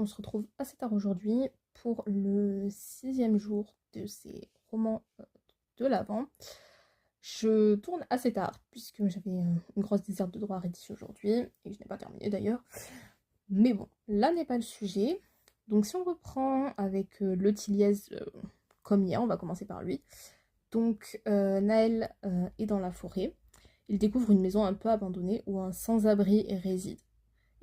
on se retrouve assez tard aujourd'hui pour le 6e jour de ces romans de l'Avent. Je tourne assez tard puisque j'avais une grosse déserte de droit à rédiger aujourd'hui et je n'ai pas terminé d'ailleurs. Mais bon, là n'est pas le sujet. Donc si on reprend avec le Tiliez comme hier, on va commencer par lui. Donc Naël est dans la forêt. Il découvre une maison un peu abandonnée où un sans-abri réside.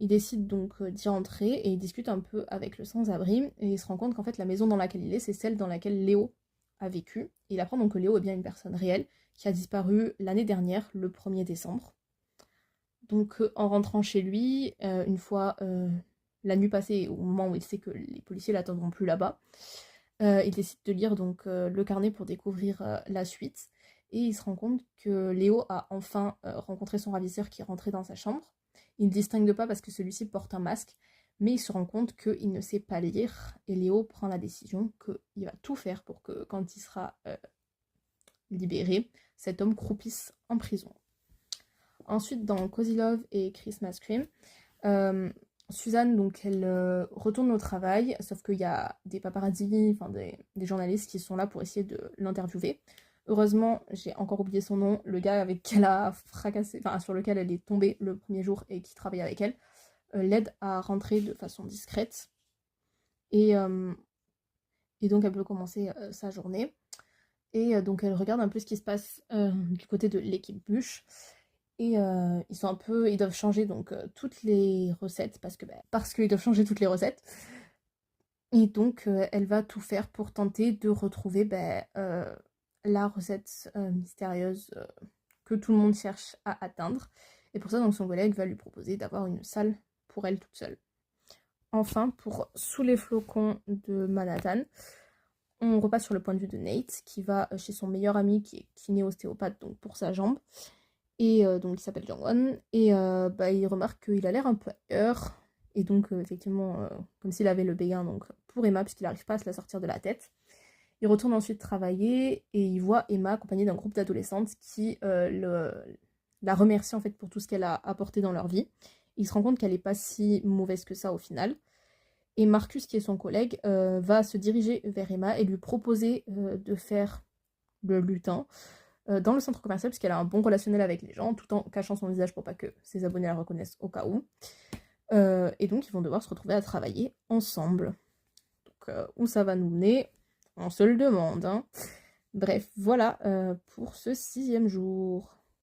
Il décide donc d'y entrer et il discute un peu avec le sans-abri et il se rend compte qu'en fait la maison dans laquelle il est, c'est celle dans laquelle Léo a vécu. Et il apprend donc que Léo est bien une personne réelle qui a disparu l'année dernière, le 1er décembre. Donc en rentrant chez lui, une fois la nuit passée, au moment où il sait que les policiers l'attendront plus là-bas, il décide de lire donc le carnet pour découvrir la suite. Et il se rend compte que Léo a enfin rencontré son ravisseur qui est rentré dans sa chambre. Il ne distingue pas parce que celui-ci porte un masque, mais il se rend compte qu'il ne sait pas lire. Et Léo prend la décision qu'il va tout faire pour que quand il sera libéré, cet homme croupisse en prison. Ensuite, dans Cozy Love et Christmas Cream, Suzanne, donc, elle retourne au travail, sauf qu'il y a des paparazzi, enfin des journalistes qui sont là pour essayer de l'interviewer. Heureusement, j'ai encore oublié son nom, le gars avec qui elle a fracassé, enfin sur lequel elle est tombée le premier jour et qui travaille avec elle, l'aide à rentrer de façon discrète. Et donc elle peut commencer sa journée. Et donc elle regarde un peu ce qui se passe du côté de l'équipe bûche. Et ils doivent changer donc toutes les recettes parce qu'ils doivent changer toutes les recettes. Et donc elle va tout faire pour tenter de retrouver la recette mystérieuse que tout le monde cherche à atteindre. Et pour ça, donc son collègue va lui proposer d'avoir une salle pour elle toute seule. Enfin, pour Sous les flocons de Manhattan, on repasse sur le point de vue de Nate qui va chez son meilleur ami qui est kiné-ostéopathe donc pour sa jambe. Et donc il s'appelle Jong-won, et il remarque qu'il a l'air un peu ailleurs, et donc effectivement, comme s'il avait le béguin donc, pour Emma, puisqu'il n'arrive pas à se la sortir de la tête. Il retourne ensuite travailler, et il voit Emma accompagnée d'un groupe d'adolescentes qui la remercie en fait pour tout ce qu'elle a apporté dans leur vie. Il se rend compte qu'elle n'est pas si mauvaise que ça au final. Et Marcus, qui est son collègue, va se diriger vers Emma et lui proposer de faire le lutin dans le centre commercial, puisqu'elle a un bon relationnel avec les gens, tout en cachant son visage pour pas que ses abonnés la reconnaissent au cas où. Et donc ils vont devoir se retrouver à travailler ensemble. Donc où ça va nous mener, on se le demande. Hein. Bref, voilà pour ce 6e jour.